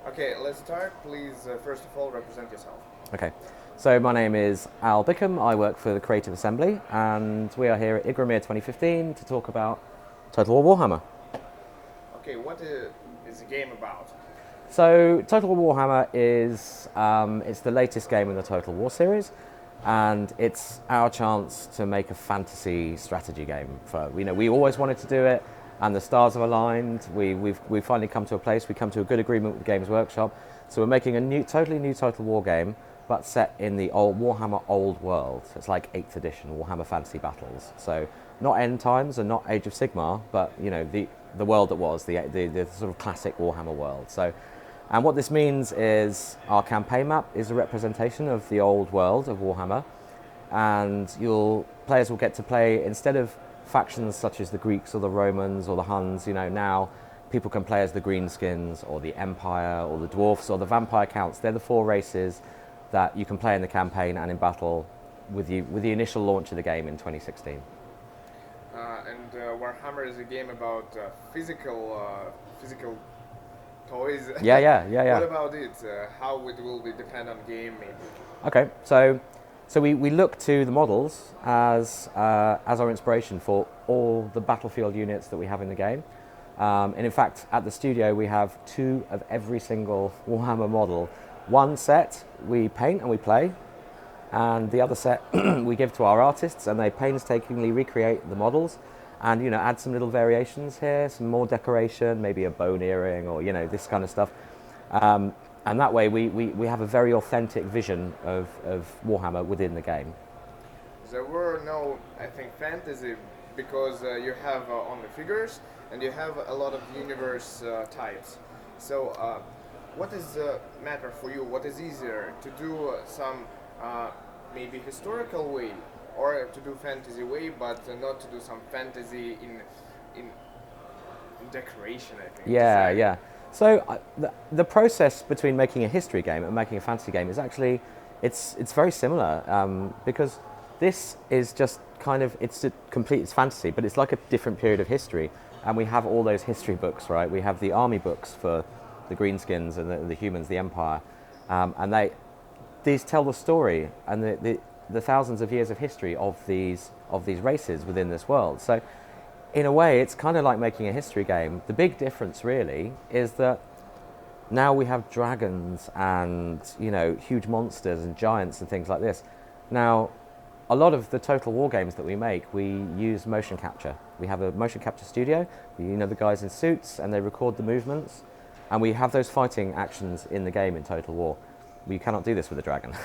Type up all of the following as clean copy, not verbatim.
Okay, let's start. Please, first of all, represent yourself. Okay, so my name is Al Bickham. I work for the Creative Assembly, and we are here at Igramir 2015 to talk about Total War Warhammer. Okay, what is the game about? So, Total War Warhammer is it's the latest game in the Total War series, and it's our chance to make a fantasy strategy game. We always wanted to do it, and the stars have aligned. We've finally come to a place. We come to a good agreement with the Games Workshop, so we're making a totally new Total War game, but set in the old Warhammer Old World. It's like 8th edition Warhammer Fantasy Battles. So not End Times and not Age of Sigmar, but the world that was the sort of classic Warhammer world. So. And what this means is our campaign map is a representation of the old world of Warhammer, and players will get to play, instead of factions such as the Greeks or the Romans or the Huns, now people can play as the Greenskins or the Empire or the Dwarfs or the Vampire Counts. They're the four races that you can play in the campaign and in battle with the initial launch of the game in 2016. Warhammer is a game about physical toys. Yeah. What about it? How it will be depend on game, maybe? Okay, so we look to the models as our inspiration for all the battlefield units that we have in the game. And in fact, at the studio, we have two of every single Warhammer model. One set we paint and we play, and the other set we give to our artists, and they painstakingly recreate the models and add some little variations here, some more decoration, maybe a bone earring or this kind of stuff. And that way we have a very authentic vision of Warhammer within the game. There were no, I think, fantasy because you have on the figures and you have a lot of universe types. So, what is matter for you? What is easier to do some maybe historical way, or to do fantasy way, but not to do some fantasy in decoration? I think. Yeah. So the process between making a history game and making a fantasy game is actually it's very similar, because this is just kind of it's fantasy, but it's like a different period of history, and we have all those history books, right? We have the army books for the Greenskins and the humans, the Empire, and these tell the story and the thousands of years of history of these races within this world. So in a way, it's kind of like making a history game. The big difference really is that now we have dragons and huge monsters and giants and things like this. Now, a lot of the Total War games that we make, we use motion capture. We have a motion capture studio. The guys in suits, and they record the movements, and we have those fighting actions in the game in Total War. You cannot do this with a dragon.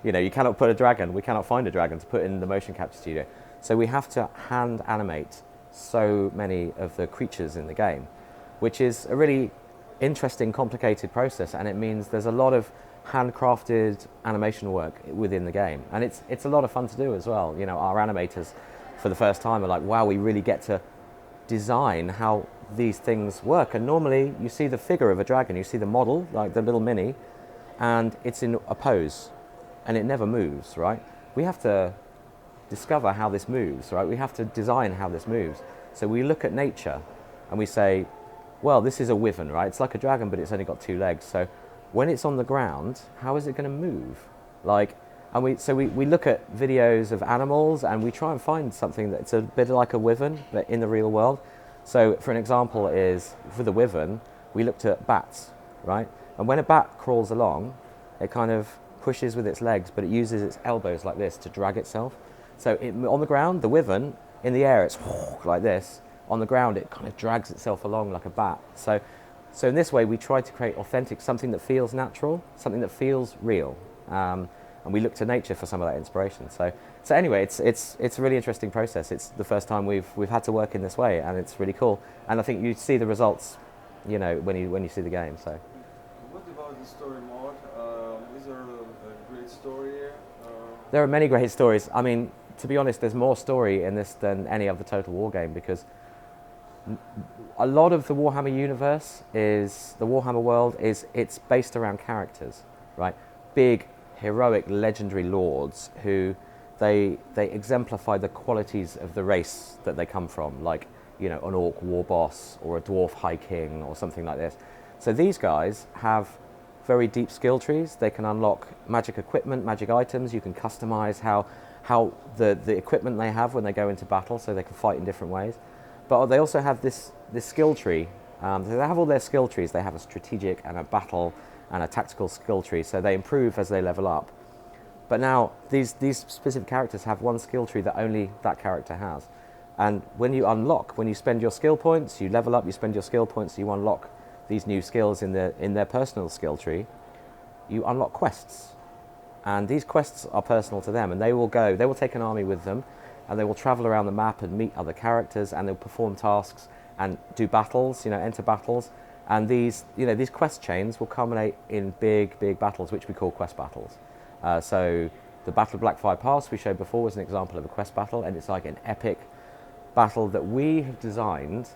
You cannot put a dragon. We cannot find a dragon to put in the motion capture studio. So we have to hand animate so many of the creatures in the game, which is a really interesting, complicated process, and it means there's a lot of handcrafted animation work within the game, and it's a lot of fun to do as well. Our animators, for the first time, are like, wow, we really get to design how these things work. And normally, you see the figure of a dragon, you see the model, like the little mini, and it's in a pose, and it never moves, right? We have to discover how this moves, right? We have to design how this moves. So we look at nature and we say, well, this is a wyvern, right? It's like a dragon, but it's only got two legs. So when it's on the ground, how is it going to move? We look at videos of animals and we try and find something that's a bit like a wyvern, but in the real world. So for an example is, for the wyvern, we looked at bats, right? And when a bat crawls along, it kind of pushes with its legs, but it uses its elbows like this to drag itself. So on the ground, the wyvern, in the air, it's like this. On the ground, it kind of drags itself along like a bat. So in this way, we try to create authentic, something that feels natural, something that feels real. And we look to nature for some of that inspiration. So anyway, it's a really interesting process. It's the first time we've had to work in this way, and it's really cool. And I think you see the results, when you see the game. So. What about the story mode? Is there a great story here? There are many great stories. I mean, to be honest, there's more story in this than any other Total War game, because a lot of the Warhammer universe the Warhammer world it's based around characters, right? Big, heroic, legendary lords who they exemplify the qualities of the race that they come from, like an orc war boss or a dwarf high king or something like this. So these guys have very deep skill trees. They can unlock magic equipment, magic items. You can customize how the equipment they have when they go into battle, so they can fight in different ways. But they also have this skill tree. So they have all their skill trees. They have a strategic and a battle and a tactical skill tree. So they improve as they level up. But now these specific characters have one skill tree that only that character has. And when you spend your skill points, you level up, you spend your skill points, you unlock these new skills in their personal skill tree, you unlock quests. And these quests are personal to them, and they will take an army with them, and they will travel around the map and meet other characters, and they'll perform tasks and do battles, enter battles. And these quest chains will culminate in big battles, which we call quest battles. So the Battle of Blackfire Pass we showed before was an example of a quest battle, and it's like an epic battle that we have designed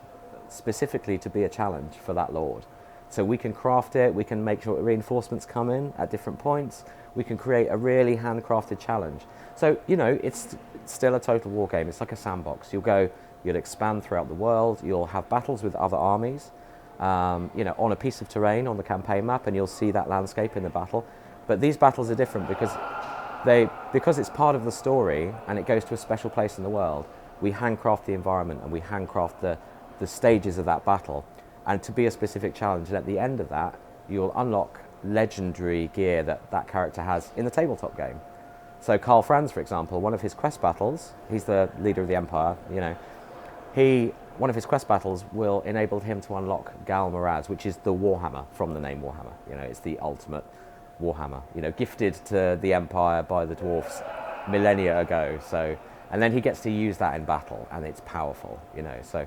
specifically to be a challenge for that lord. So we can craft it, we can make sure reinforcements come in at different points, we can create a really handcrafted challenge. So, it's still a total war game. It's like a sandbox. You'll expand throughout the world, you'll have battles with other armies, on a piece of terrain on the campaign map, and you'll see that landscape in the battle. But these battles are different because it's part of the story and it goes to a special place in the world. We handcraft the environment and we handcraft the stages of that battle, and to be a specific challenge. And at the end of that, you'll unlock legendary gear that character has in the tabletop game. So Karl Franz, for example, one of his quest battles, he's the leader of the Empire, one of his quest battles will enable him to unlock Gal Maraz, which is the Warhammer from the name Warhammer. It's the ultimate Warhammer, gifted to the Empire by the dwarfs millennia ago. And then he gets to use that in battle, and it's powerful, So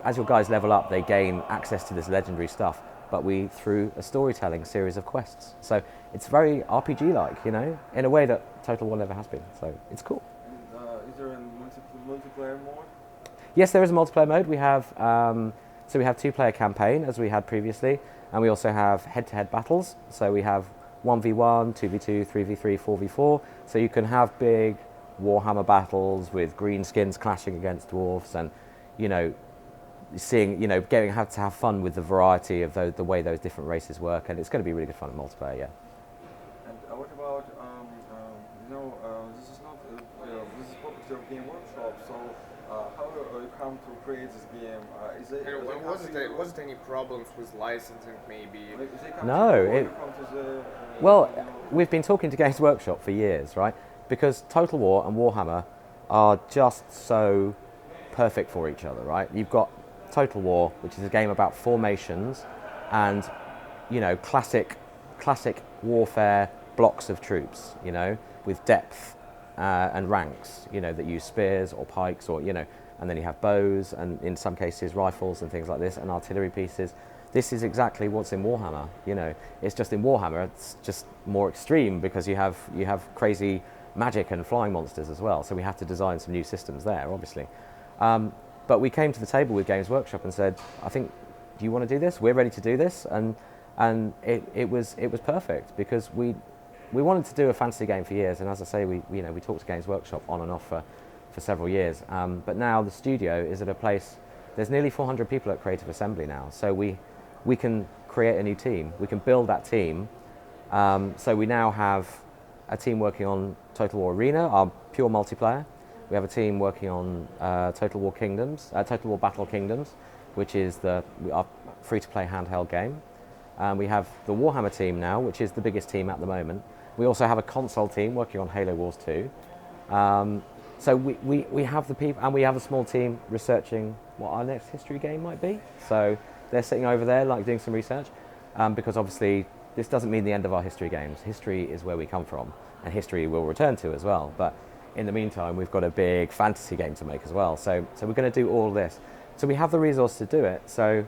as your guys level up, they gain access to this legendary stuff, but through a storytelling series of quests. So it's very RPG-like, in a way that Total War never has been. So it's cool. And, is there a multiplayer mode? Yes, there is a multiplayer mode. We have we have two-player campaign as we had previously, and we also have head-to-head battles. So we have 1v1, 2v2, 3v3, 4v4. So you can have big Warhammer battles with green skins clashing against dwarves, and getting to have fun with the variety of the way those different races work, and it's going to be really good fun in multiplayer. Yeah. And what about this is not this is property of Game Workshop, so how you come to create this game? Was there any problems with licensing maybe? No. Well, we've been talking to Games Workshop for years, right? Because Total War and Warhammer are just so perfect for each other, right? You've got Total War, which is a game about formations and, classic warfare blocks of troops, with depth and ranks, that use spears or pikes or, and then you have bows and in some cases rifles and things like this and artillery pieces. This is exactly what's in Warhammer, It's just in Warhammer, it's just more extreme because you have crazy magic and flying monsters as well. So we had to design some new systems there, obviously. But we came to the table with Games Workshop and said, I think, do you want to do this? We're ready to do this. And it was perfect because we wanted to do a fantasy game for years. And as I say, we talked to Games Workshop on and off for several years. But now the studio is at a place, there's nearly 400 people at Creative Assembly now. So we can create a new team. We can build that team. So we now have a team working on Total War Arena, our pure multiplayer. We have a team working on Total War Battle Kingdoms, which is our free-to-play handheld game. We have the Warhammer team now, which is the biggest team at the moment. We also have a console team working on Halo Wars 2. So we have the people, and we have a small team researching what our next history game might be. So they're sitting over there, doing some research, because obviously this doesn't mean the end of our history games. History is where we come from, and history we'll return to as well. But in the meantime, we've got a big fantasy game to make as well. So we're going to do all this. So we have the resource to do it. So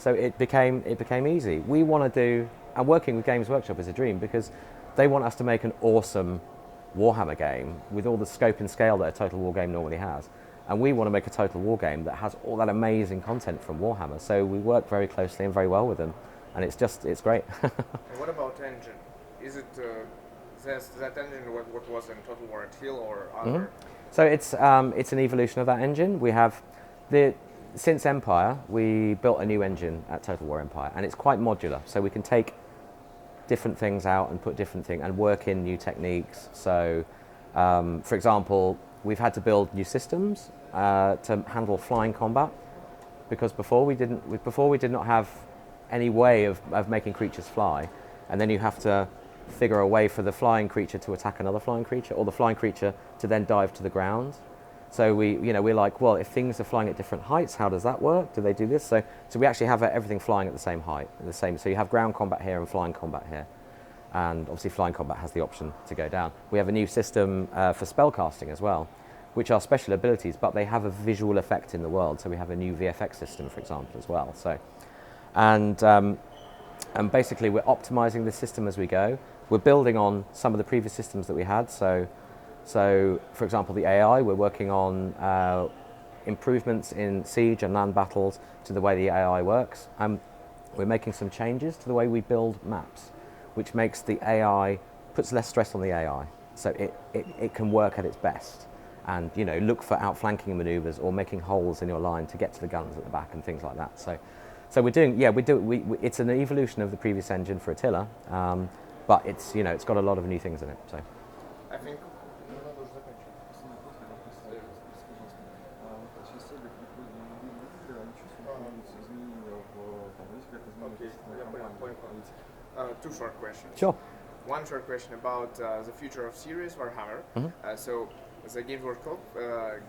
it became easy. We want to do, and working with Games Workshop is a dream because they want us to make an awesome Warhammer game with all the scope and scale that a Total War game normally has. And we want to make a Total War game that has all that amazing content from Warhammer. So we work very closely and very well with them. And it's great. And what about engine? Is it that engine what was in Total War Teal or other? Mm-hmm. So it's an evolution of that engine. We have since Empire, we built a new engine at Total War Empire, and it's quite modular, so we can take different things out and put different things and work in new techniques. So, for example, we've had to build new systems to handle flying combat, because before we did not have any way of making creatures fly, and then you have to figure a way for the flying creature to attack another flying creature, or the flying creature to then dive to the ground. So we're like, well, if things are flying at different heights, how does that work? Do they do this? So we actually have everything flying at the same height, So you have ground combat here and flying combat here, and obviously flying combat has the option to go down. We have a new system for spellcasting as well, which are special abilities, but they have a visual effect in the world. So we have a new VFX system, for example, as well. So, and basically we're optimizing the system as we go. We're building on some of the previous systems that we had. So, for example, the AI, we're working on improvements in siege and land battles to the way the AI works. We're making some changes to the way we build maps, which makes the AI, puts less stress on the AI. So it can work at its best and, look for outflanking maneuvers or making holes in your line to get to the guns at the back and things like that. So we're doing, it's an evolution of the previous engine for Attila, but it's, it's got a lot of new things in it. So I think two short questions. Sure. One short question about the future of series Warhammer. So the Games Workshop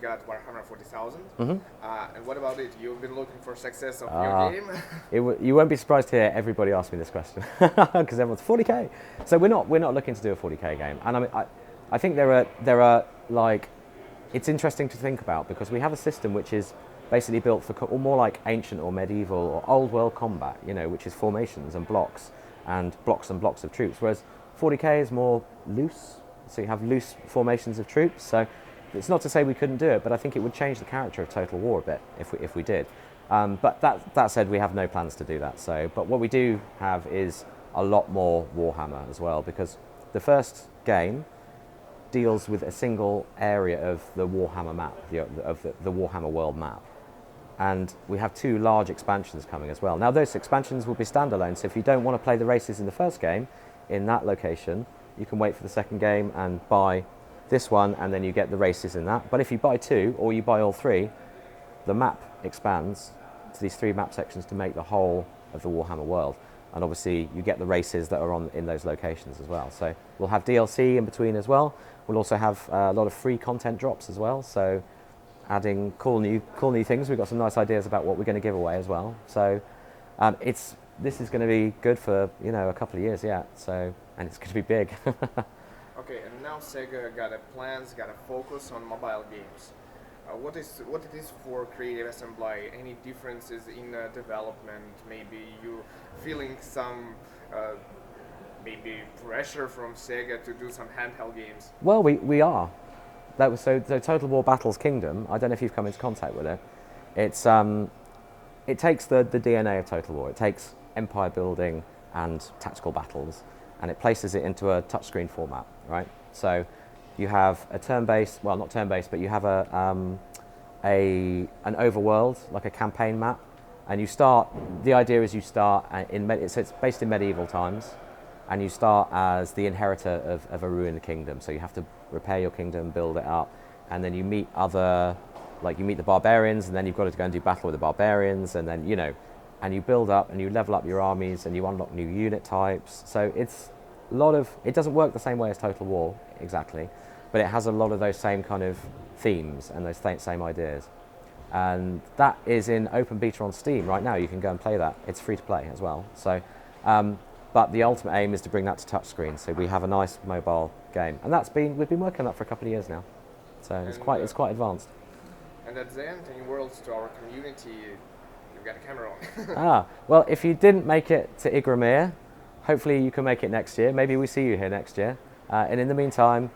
got Warhammer 40,000. And what about it? You've been looking for success of your game. You won't be surprised to hear everybody ask me this question, because everyone's 40k. So we're not looking to do a 40k game. And I mean, I think there are like, it's interesting to think about, because we have a system which is basically built for more like ancient or medieval or old world combat, which is formations and blocks of troops, whereas 40k is more loose, so you have loose formations of troops. So it's not to say we couldn't do it, but I think it would change the character of Total War a bit if we did. But that said, we have no plans to do that. But what we do have is a lot more Warhammer as well, because the first game deals with a single area of the Warhammer map, of the Warhammer world map. And we have 2 large expansions coming as well. Now those expansions will be standalone, so if you don't want to play the races in the first game in that location, you can wait for the second game and buy this one, and then you get the races in that. But if you buy 2 or you buy all 3, the map expands to these 3 map sections to make the whole of the Warhammer world. And obviously you get the races that are in those locations as well. So we'll have DLC in between as well. We'll also have a lot of free content drops as well. So adding cool new things. We've got some nice ideas about what we're going to give away as well. So this is going to be good for a couple of years yet. So, and it's going to be big. Okay, and now Sega got a focus on mobile games. What it is for Creative Assembly? Any differences in development? Maybe you feeling some maybe pressure from Sega to do some handheld games? Well, we are. That was so Total War Battles Kingdom. I don't know if you've come into contact with it. It takes the DNA of Total War. It takes empire building and tactical battles, and it places it into a touchscreen format, right? So you have a turn-based, well, not turn-based, but you have an overworld, like a campaign map, and you start. The idea is you start so it's based in medieval times, and you start as the inheritor of a ruined kingdom. So you have to repair your kingdom, build it up, and then you meet you meet the barbarians, and then you've got to go and do battle with the barbarians, and then and you build up and you level up your armies and you unlock new unit types. So it's it doesn't work the same way as Total War exactly, but it has a lot of those same kind of themes and those same ideas. And that is in open beta on Steam right now. You can go and play that. It's free to play as well. So, but the ultimate aim is to bring that to touchscreen. So we have a nice mobile game, and we've been working on that for a couple of years now. So it's quite advanced. And at the end, any words to our community? You've got a camera on. Well, if you didn't make it to Igramir, hopefully you can make it next year. Maybe we see you here next year. And in the meantime,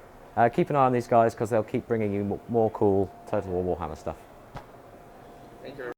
keep an eye on these guys, because they'll keep bringing you more cool Total War Warhammer stuff. Thank you.